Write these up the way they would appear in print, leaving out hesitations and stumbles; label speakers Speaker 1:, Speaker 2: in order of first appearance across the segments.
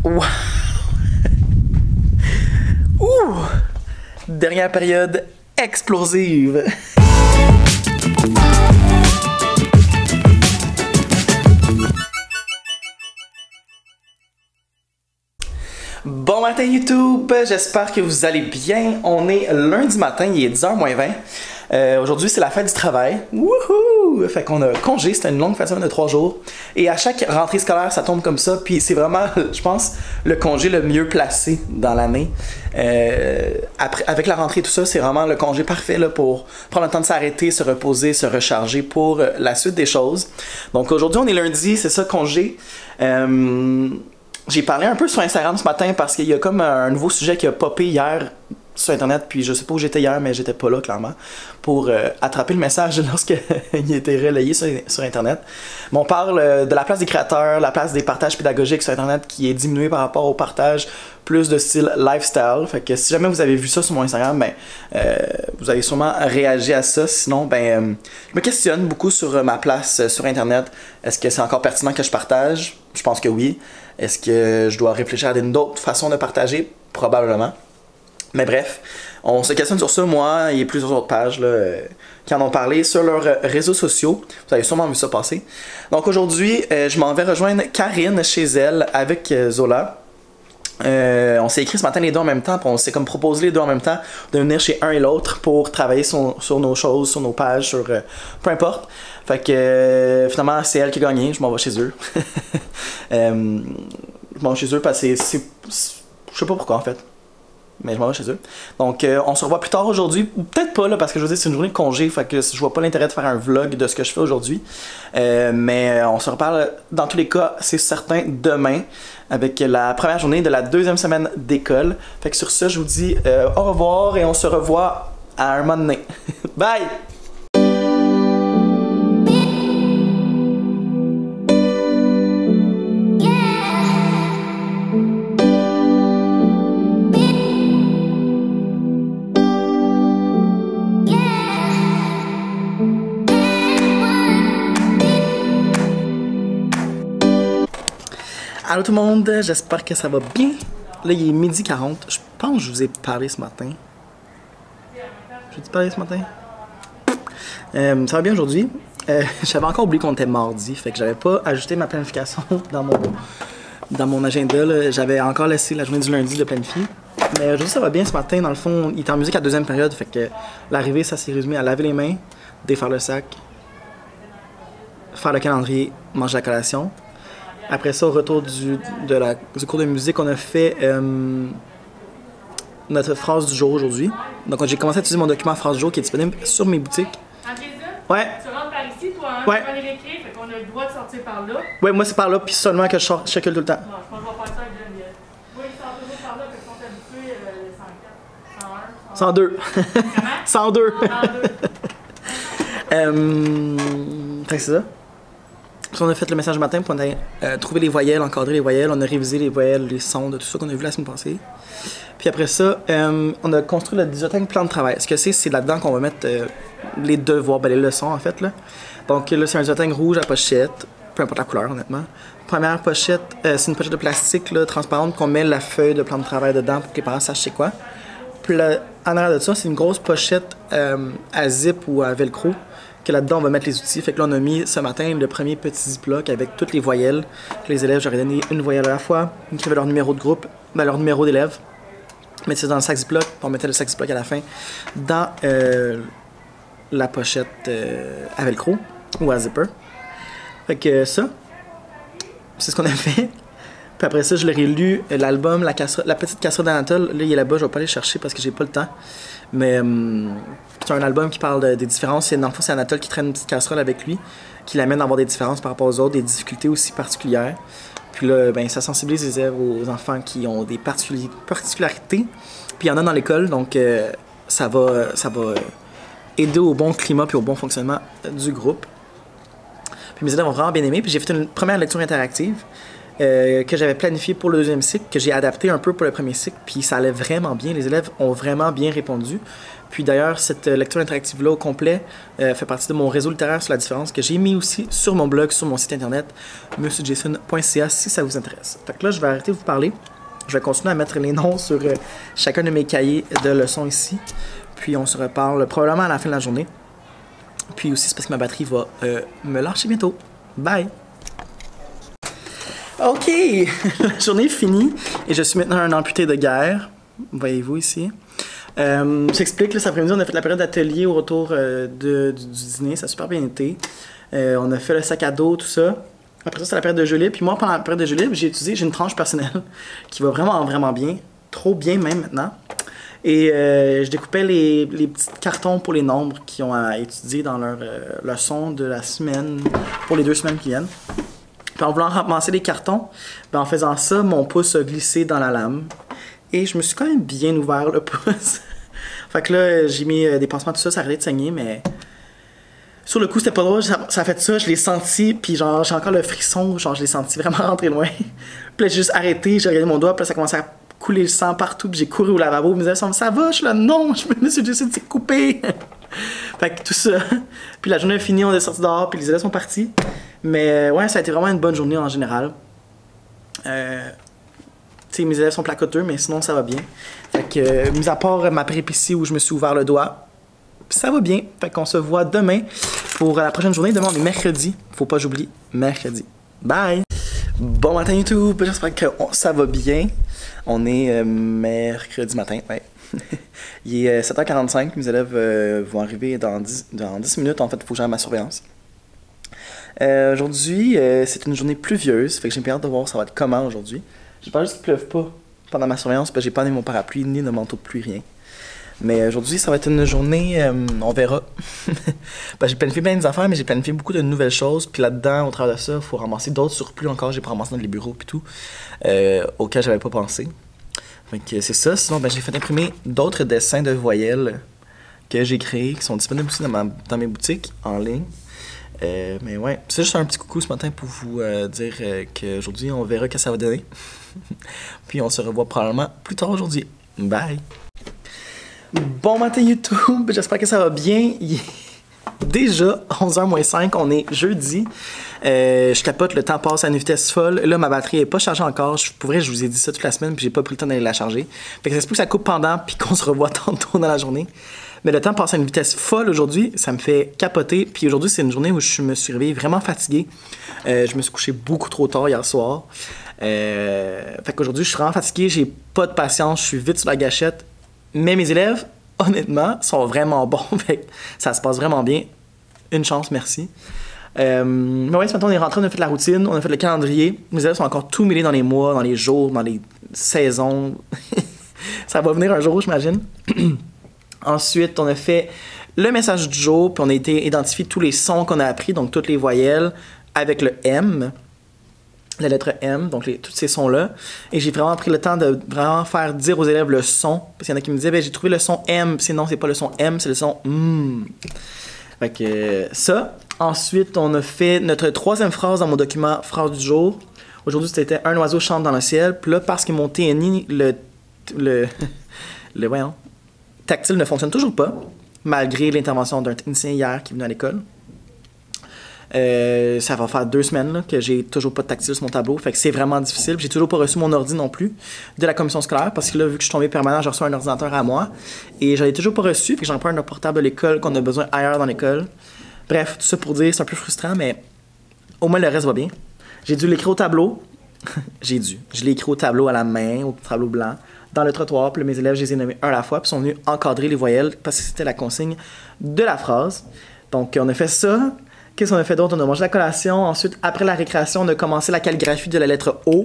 Speaker 1: Wow. Ouh! Dernière période explosive. Bon matin YouTube, j'espère que vous allez bien. On est lundi matin, il est 10h moins 20. Aujourd'hui c'est la fête du travail. Wouhou! Fait qu'on a congé, c'était une longue fête de 3 jours. Et à chaque rentrée scolaire ça tombe comme ça. Puis c'est vraiment, je pense, le congé le mieux placé dans l'année. Avec la rentrée et tout ça, c'est vraiment le congé parfait là, pour prendre le temps de s'arrêter, se reposer, se recharger pour la suite des choses. Donc aujourd'hui on est lundi, c'est ça, congé. J'ai parlé un peu sur Instagram ce matin parce qu'il y a comme un nouveau sujet qui a popé hier sur Internet, puis je sais pas où j'étais hier, mais j'étais pas là, clairement, pour attraper le message lorsqu'il était relayé sur Internet. Mais on parle de la place des créateurs, la place des partages pédagogiques sur Internet qui est diminuée par rapport au partage plus de style lifestyle. Fait que si jamais vous avez vu ça sur mon Instagram, ben, vous avez sûrement réagi à ça. Sinon, ben, je me questionne beaucoup sur ma place sur Internet. Est-ce que c'est encore pertinent que je partage? Je pense que oui. Est-ce que je dois réfléchir à d'autres façons de partager? Probablement. Mais bref, on se questionne sur ça, moi et plusieurs autres pages là, qui en ont parlé sur leurs réseaux sociaux. Vous avez sûrement vu ça passer. Donc aujourd'hui, je m'en vais rejoindre Karine chez elle avec Zola. On s'est écrit ce matin les deux en même temps, puis on s'est comme proposé les deux en même temps de venir chez un et l'autre pour travailler sur nos choses, sur nos pages, sur peu importe. Fait que finalement c'est elle qui a gagné, je m'en vais chez eux. Je m'en vais chez eux parce que je sais pas pourquoi en fait. Mais je m'en vais chez eux. Donc on se revoit plus tard aujourd'hui, ou peut-être pas là, parce que je veux dire c'est une journée de congé, fait que je vois pas l'intérêt de faire un vlog de ce que je fais aujourd'hui. Mais on se reparle dans tous les cas, c'est certain, demain, avec la première journée de la deuxième semaine d'école. Fait que sur ça, je vous dis au revoir et on se revoit à un moment donné. Bye! Allô tout le monde, j'espère que ça va bien. Là il est 12h40, je pense que je vous ai parlé ce matin. Je vous ai parlé ce matin? Ça va bien aujourd'hui. J'avais encore oublié qu'on était mardi, fait que j'avais pas ajouté ma planification dans mon agenda. J'avais encore laissé la journée du lundi de planifier. Mais aujourd'hui ça va bien ce matin, dans le fond, il était en musique à deuxième période, fait que l'arrivée ça s'est résumé à laver les mains, défaire le sac, faire le calendrier, manger la collation. Après ça, au retour du cours de musique, on a fait notre phrase du jour aujourd'hui. Donc j'ai commencé à utiliser mon document phrase du jour qui est disponible sur mes boutiques. Ouais. Tu rentres par ici, toi, hein? Ouais. Tu vas aller l'écrire, fait qu'on a le droit de sortir par là. Ouais, moi c'est par là, puis seulement que je check tout le temps. Non, je pense que je vais faire ça avec Geneviève. Oui, ils sortent toujours par là, fait qu'ils sont habitués 104, 101, 102. 102. Comment? 102. Fait que c'est ça. On a fait le message le matin pour trouver les voyelles, encadrer les voyelles, on a révisé les voyelles, les sons, de tout ça qu'on a vu la semaine passée. Puis après ça, on a construit le 18e plan de travail. Ce que c'est là-dedans qu'on va mettre les devoirs, les leçons en fait. Là. Donc là, c'est un 18e rouge à pochette, peu importe la couleur honnêtement. Première pochette, c'est une pochette de plastique là, transparente qu'on met la feuille de plan de travail dedans pour que les parents sachent c'est quoi. Puis là, en arrière de ça, c'est une grosse pochette à zip ou à velcro. Que là-dedans, on va mettre les outils. Fait que là, on a mis ce matin le premier petit ziploc avec toutes les voyelles. Les élèves, j'aurais donné une voyelle à la fois. Ils écrivaient leur numéro de groupe, leur numéro d'élève. Mettez ça dans le sac ziploc. On mettait le sac ziploc à la fin dans la pochette à velcro ou à zipper. Fait que ça, c'est ce qu'on a fait. Puis après ça, je leur ai lu l'album, la petite casserole d'Anatole. Là, il est là-bas, je vais pas aller chercher parce que j'ai pas le temps. Mais c'est un album qui parle des différences. Dans le fond, c'est Anatole qui traîne une petite casserole avec lui, qui l'amène à avoir des différences par rapport aux autres, des difficultés aussi particulières. Puis là, ben, ça sensibilise les élèves aux enfants qui ont des particularités. Puis il y en a dans l'école, donc ça va aider au bon climat et au bon fonctionnement du groupe. Puis mes élèves ont vraiment bien aimé. Puis j'ai fait une première lecture interactive. que j'avais planifié pour le deuxième cycle, que j'ai adapté un peu pour le premier cycle, puis ça allait vraiment bien. Les élèves ont vraiment bien répondu. Puis d'ailleurs, cette lecture interactive-là au complet fait partie de mon réseau littéraire sur la différence que j'ai mis aussi sur mon blog, sur mon site internet, monsieurjason.ca si ça vous intéresse. Fait que là, je vais arrêter de vous parler. Je vais continuer à mettre les noms sur chacun de mes cahiers de leçons ici. Puis on se reparle probablement à la fin de la journée. Puis aussi, c'est parce que ma batterie va me lâcher bientôt. Bye! Ok! La journée est finie et je suis maintenant un amputé de guerre. Voyez-vous ici. J'explique, cet après-midi, on a fait la période d'atelier au retour du dîner. Ça a super bien été. On a fait le sac à dos, tout ça. Après ça, c'est la période de jeu libre. Puis moi, pendant la période de jeu libre, j'ai une tranche personnelle qui va vraiment bien. Trop bien même maintenant. Et je découpais les petits cartons pour les nombres qui ont à étudier dans leur leçon de la semaine, pour les 2 semaines qui viennent. Puis en voulant ramasser les cartons, ben en faisant ça, mon pouce a glissé dans la lame. Et je me suis quand même bien ouvert le pouce. Fait que là, j'ai mis des pansements, tout ça, ça arrêtait de saigner, mais... Sur le coup, c'était pas drôle, ça a fait ça, je l'ai senti, puis genre, j'ai encore le frisson, genre, je l'ai senti vraiment rentrer loin. Puis là, j'ai juste arrêté, j'ai regardé mon doigt, puis là, ça commençait à couler le sang partout, puis j'ai couru au lavabo, ils me disaient, ça va? Je suis là, non, monsieur Jason s'est coupé. Fait que tout ça. Puis la journée est finie, on est sorti dehors, puis les élèves sont partis. Mais ouais, ça a été vraiment une bonne journée en général. Tu sais, mes élèves sont placoteux, mais sinon ça va bien. Fait que, mis à part ma péripétie où je me suis ouvert le doigt, ça va bien. Fait qu'on se voit demain pour la prochaine journée. Demain, on est mercredi. Faut pas que j'oublie, mercredi. Bye! Bon matin YouTube, j'espère que ça va bien. On est mercredi matin, ouais. Il est 7h45, mes élèves vont arriver dans 10 minutes. En fait, il faut que j'aille à ma surveillance. Aujourd'hui, c'est une journée pluvieuse, fait que j'ai bien hâte de voir ça va être comment aujourd'hui. J'ai peur juste qu'il pleuve pas pendant ma surveillance, parce que j'ai pas mis mon parapluie, ni de manteau de pluie, rien. Mais aujourd'hui, ça va être une journée, on verra. Ben, j'ai planifié bien des affaires, mais j'ai planifié beaucoup de nouvelles choses. Puis là-dedans, au travers de ça, il faut ramasser d'autres surplus encore. J'ai pas ramassé dans les bureaux puis tout, auxquels j'avais pas pensé. Fait que c'est ça. Sinon, ben, j'ai fait imprimer d'autres dessins de voyelles que j'ai créés, qui sont disponibles aussi dans mes boutiques en ligne. Mais ouais, c'est juste un petit coucou ce matin pour vous dire qu'aujourd'hui, on verra ce que ça va donner. Puis on se revoit probablement plus tard aujourd'hui. Bye! Bon matin YouTube, j'espère que ça va bien. Il est déjà 11h-5, on est jeudi. Je capote, le temps passe à une vitesse folle. Là, ma batterie n'est pas chargée encore. Pour vrai, je vous ai dit ça toute la semaine, puis j'ai pas pris le temps d'aller la charger. Fait que ça se peut que ça coupe pendant, puis qu'on se revoit tantôt dans la journée. Mais le temps passe à une vitesse folle aujourd'hui, ça me fait capoter. Puis aujourd'hui, c'est une journée où je me suis réveillé vraiment fatigué. Je me suis couché beaucoup trop tard hier soir. Fait qu'aujourd'hui, je suis vraiment fatigué, j'ai pas de patience, je suis vite sur la gâchette. Mais mes élèves, honnêtement, sont vraiment bons. Fait que ça se passe vraiment bien. Une chance, merci. Mais ouais, ce matin, on est rentré, on a fait la routine, on a fait le calendrier. Mes élèves sont encore tout mêlés dans les mois, dans les jours, dans les saisons. Ça va venir un jour, j'imagine. Ensuite, on a fait le message du jour, puis on a été identifier tous les sons qu'on a appris, donc toutes les voyelles, avec le M. La lettre M, donc tous ces sons-là. Et j'ai vraiment pris le temps de vraiment faire dire aux élèves le son. Parce qu'il y en a qui me disaient, ben, j'ai trouvé le son M. Sinon, c'est pas le son M, c'est le son M. Fait que ça. Ensuite, on a fait notre 3e phrase dans mon document phrase du jour. Aujourd'hui, c'était un oiseau chante dans le ciel. Puis là, parce que mon TNI, le voyons, tactile ne fonctionne toujours pas, malgré l'intervention d'un technicien hier qui est venu à l'école. Ça va faire 2 semaines là, que j'ai toujours pas de tactile sur mon tableau, fait que c'est vraiment difficile. J'ai toujours pas reçu mon ordi non plus de la commission scolaire, parce que là, vu que je suis tombé permanent, j'ai reçu un ordinateur à moi, et j'en ai toujours pas reçu, fait que j'en prends un portable de l'école qu'on a besoin ailleurs dans l'école. Bref, tout ça pour dire, c'est un peu frustrant, mais au moins le reste va bien. J'ai dû l'écrire au tableau. Je l'ai écrit au tableau à la main, au tableau blanc, dans le trottoir, puis là, mes élèves, je les ai nommés un à la fois, puis sont venus encadrer les voyelles, parce que c'était la consigne de la phrase. Donc, on a fait ça. Qu'est-ce qu'on a fait d'autre? On a mangé la collation. Ensuite, après la récréation, on a commencé la calligraphie de la lettre O.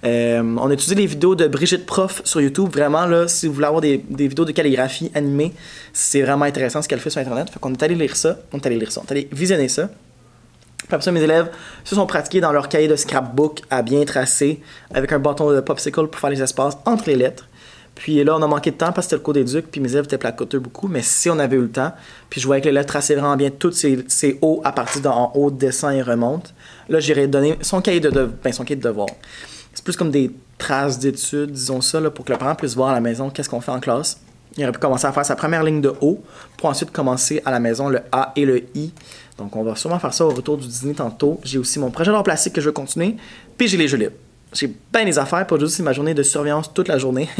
Speaker 1: On a utilisé les vidéos de Brigitte Prof sur YouTube. Vraiment, là, si vous voulez avoir des vidéos de calligraphie animées, c'est vraiment intéressant ce qu'elle fait sur Internet. Fait qu'on est allé lire ça. On est allé visionner ça. Puis après ça, mes élèves se sont pratiqués dans leur cahier de scrapbook à bien tracer avec un bâton de popsicle pour faire les espaces entre les lettres. Puis là, on a manqué de temps parce que c'était le cours d'éduc, puis mes élèves étaient placoteux beaucoup. Mais si on avait eu le temps, puis je voyais que l'élève traçait vraiment bien tous ses hauts à partir d'en haut, descend et remonte, là, j'irais donner son cahier de devoir. C'est plus comme des traces d'études, disons ça, là, pour que le parent puisse voir à la maison qu'est-ce qu'on fait en classe. Il aurait pu commencer à faire sa première ligne de haut pour ensuite commencer à la maison le A et le I. Donc, on va sûrement faire ça au retour du dîner tantôt. J'ai aussi mon projet d'art plastique que je veux continuer, puis j'ai les jeux libres. J'ai bien des affaires pour aujourd'hui, c'est ma journée de surveillance toute la journée.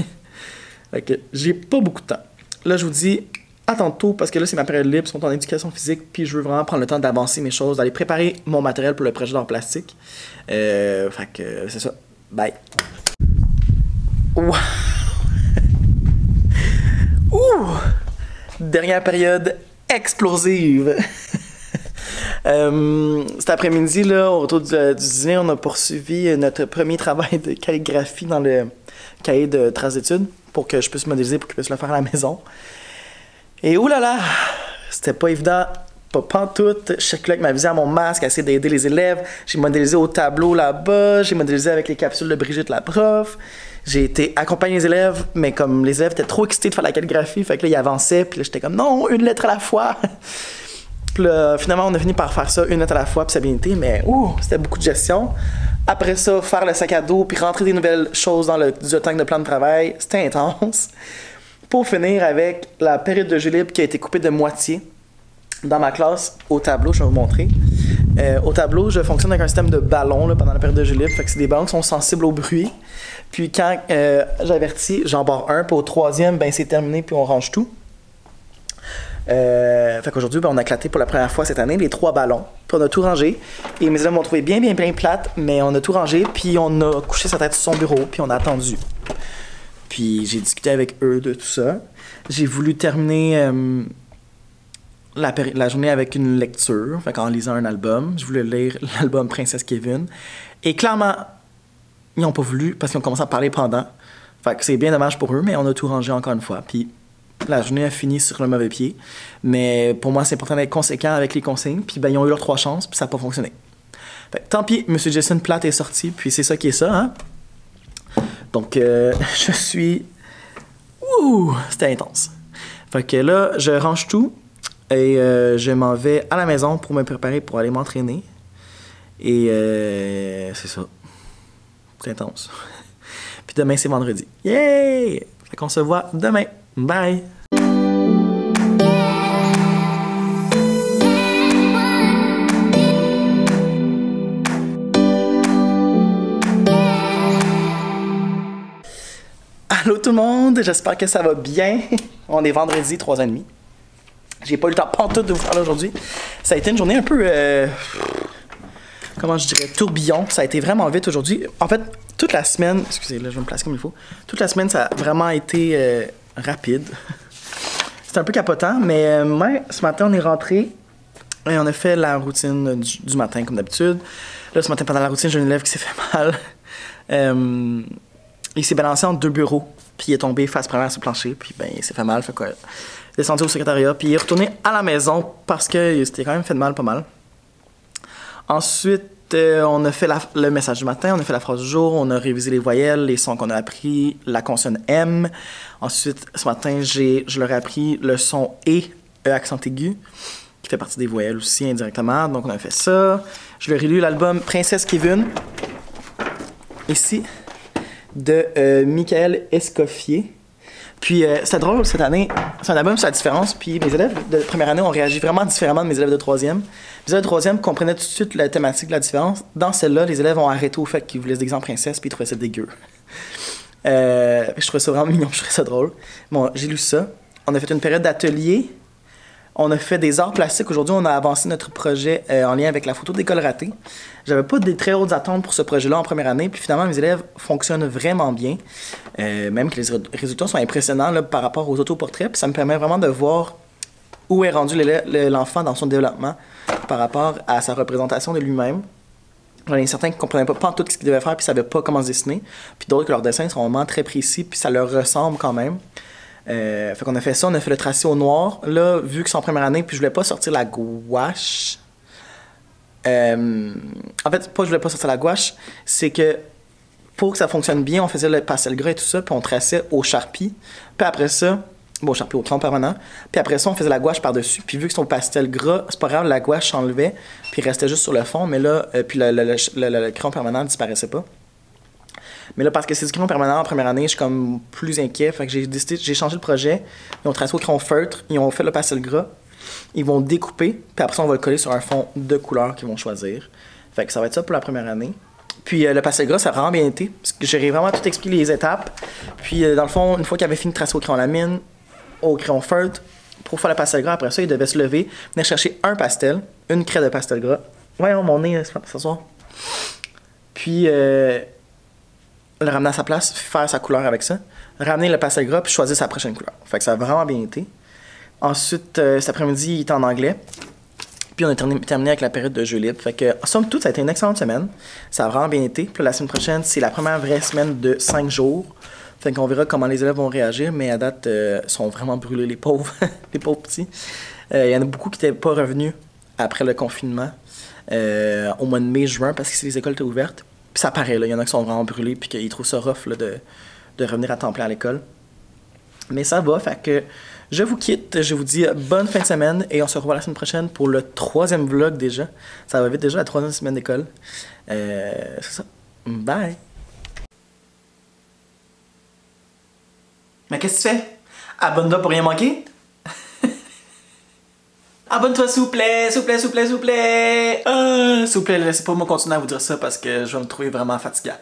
Speaker 1: Fait que j'ai pas beaucoup de temps. Là, je vous dis à tantôt parce que là, c'est ma période libre, sont en éducation physique, puis je veux vraiment prendre le temps d'avancer mes choses, d'aller préparer mon matériel pour le projet d'art plastique. Fait que c'est ça. Bye. Wow. Ouh! Dernière période explosive. Cet après-midi, là, au retour du dîner, on a poursuivi notre premier travail de calligraphie dans le cahier de traces d'études pour que je puisse modéliser, pour qu'ils puissent le faire à la maison. Et oulala! C'était pas évident, pas pantoute. Je suis là avec ma visée à mon masque, à essayer d'aider les élèves. J'ai modélisé au tableau là-bas, j'ai modélisé avec les capsules de Brigitte, la prof. J'ai été accompagner les élèves, mais comme les élèves étaient trop excités de faire la calligraphie, fait que là, ils avançaient, puis là, j'étais comme non, une lettre à la fois. Puis là, finalement, on a fini par faire ça une lettre à la fois, puis ça a bien été, mais c'était beaucoup de gestion. Après ça, faire le sac à dos, puis rentrer des nouvelles choses dans le tank de plan de travail, c'était intense. Pour finir avec la période de jeu libre qui a été coupée de moitié dans ma classe au tableau, je vais vous montrer. Au tableau, je fonctionne avec un système de ballons là, pendant la période de jeu libre, fait que c'est des ballons qui sont sensibles au bruit. Puis quand j'avertis, j'en barre un, puis au troisième, ben c'est terminé, puis on range tout. Fait qu'aujourd'hui, ben, on a éclaté pour la première fois cette année les 3 ballons. Puis on a tout rangé. Et mes élèves m'ont trouvé bien plate, mais on a tout rangé, puis on a couché sa tête sur son bureau, puis on a attendu. Puis j'ai discuté avec eux de tout ça. J'ai voulu terminer la journée avec une lecture, fait qu'en lisant un album. Je voulais lire l'album Princesse Kevin. Et clairement, ils n'ont pas voulu parce qu'ils ont commencé à parler pendant. Fait que c'est bien dommage pour eux, mais on a tout rangé encore une fois. Puis la journée a fini sur le mauvais pied. Mais pour moi, c'est important d'être conséquent avec les consignes. Puis ben, ils ont eu leurs 3 chances, puis ça n'a pas fonctionné. Fait que, tant pis, M. Jason Platt est sorti, puis c'est ça qui est ça, hein? Donc, je suis... Ouh! C'était intense. Fait que là, je range tout et je m'en vais à la maison pour me préparer pour aller m'entraîner. Et c'est ça. C'est intense. Puis demain, c'est vendredi. Yay! Fait qu'on se voit demain. Bye! Allô tout le monde, j'espère que ça va bien. On est vendredi, 3h30. J'ai pas eu le temps pantoute de vous parler aujourd'hui. Ça a été une journée un peu, comment je dirais, tourbillon. Ça a été vraiment vite aujourd'hui. En fait, toute la semaine, excusez, là je vais me placer comme il faut. Toute la semaine, ça a vraiment été rapide. C'était un peu capotant, mais ouais, ce matin, on est rentré et on a fait la routine du matin, comme d'habitude. Là, ce matin, pendant la routine, j'ai un élève qui s'est fait mal. Il s'est balancé entre 2 bureaux, puis il est tombé face première sur le plancher, puis ben, il s'est fait mal, fait quoi. Il est descendu au secrétariat, puis il est retourné à la maison parce qu'il s'était quand même fait de mal, pas mal. Ensuite, on a fait le message du matin, on a fait la phrase du jour, on a révisé les voyelles, les sons qu'on a appris, la consonne M. Ensuite, ce matin, je leur ai appris le son E accent aigu, qui fait partie des voyelles aussi indirectement, donc on a fait ça. Je leur ai lu l'album Princesse Kevin, ici, de Michael Escoffier. Puis c'est drôle, cette année, c'est un album sur la différence, puis mes élèves de première année ont réagi vraiment différemment de mes élèves de troisième. Mes élèves de troisième comprenaient tout de suite la thématique de la différence. Dans celle-là, les élèves ont arrêté au fait qu'ils voulaient se déguiser en princesse, puis ils trouvaient ça dégueu. Je trouvais ça vraiment mignon, je trouvais ça drôle. Bon, j'ai lu ça. On a fait une période d'atelier. On a fait des arts plastiques. Aujourd'hui, on a avancé notre projet en lien avec la photo d'école ratée. J'avais pas des très hautes attentes pour ce projet-là en première année, puis finalement, mes élèves fonctionnent vraiment bien. Même que les résultats sont impressionnants là, par rapport aux autoportraits, puis ça me permet vraiment de voir où est rendu l'enfant dans son développement par rapport à sa représentation de lui-même. J'en ai certains qui ne comprenaient pas tout ce qu'ils devaient faire, puis ne savaient pas comment se dessiner, puis d'autres que leurs dessins sont vraiment très précis, puis ça leur ressemble quand même. Fait qu'on a fait ça, on a fait le tracé au noir. Là, vu que c'est en première année, puis je voulais pas sortir la gouache. En fait, pas je voulais pas sortir la gouache, c'est que pour que ça fonctionne bien, on faisait le pastel gras et tout ça, puis on traçait au Sharpie. Puis après ça, bon, Sharpie au crayon permanent. Puis après ça, on faisait la gouache par-dessus. Puis vu que c'est au pastel gras, c'est pas grave, la gouache s'enlevait, puis il restait juste sur le fond. Mais là, puis le crayon permanent disparaissait pas. Mais là, parce que c'est du crayon permanent en première année, je suis comme plus inquiet. Fait que j'ai changé le projet. Ils ont tracé au crayon feutre, ils ont fait le pastel gras. Ils vont découper, puis après ça, on va le coller sur un fond de couleur qu'ils vont choisir. Fait que ça va être ça pour la première année. Puis le pastel gras, ça a vraiment bien été, parce que j'ai vraiment tout expliqué les étapes. Puis dans le fond, une fois qu'ils avaient fini de tracer au crayon lamine, au crayon feutre, pour faire le pastel gras, après ça, ils devaient se lever, venir chercher un pastel, une craie de pastel gras. Voyons, mon nez, ce soir. Puis le ramener à sa place, faire sa couleur avec ça. Ramener le pastel gras, puis choisir sa prochaine couleur. Fait que ça a vraiment bien été. Ensuite, cet après-midi, il était en anglais. Puis on a terminé avec la période de jeux libres. Fait que, somme toute, ça a été une excellente semaine. Ça a vraiment bien été. Puis la semaine prochaine, c'est la première vraie semaine de 5 jours. Fait qu'on verra comment les élèves vont réagir. Mais à date, sont vraiment brûlés, les pauvres, les pauvres petits. Il y en a beaucoup qui n'étaient pas revenus après le confinement au mois de mai, juin, parce que les écoles étaient ouvertes. Puis ça paraît, là. Il y en a qui sont vraiment brûlés, puis qu'ils trouvent ça rough là, de revenir à temps plein à l'école. Mais ça va, fait que je vous quitte, je vous dis bonne fin de semaine et on se revoit la semaine prochaine pour le 3e vlog déjà. Ça va vite déjà, la 3e semaine d'école. C'est ça. Bye! Mais qu'est-ce que tu fais? Abonne-toi pour rien manquer? Abonne-toi s'il vous plaît, s'il vous plaît, s'il vous plaît, s'il vous plaît! S'il vous plaît, laissez pas moi continuer à vous dire ça parce que je vais me trouver vraiment fatigant.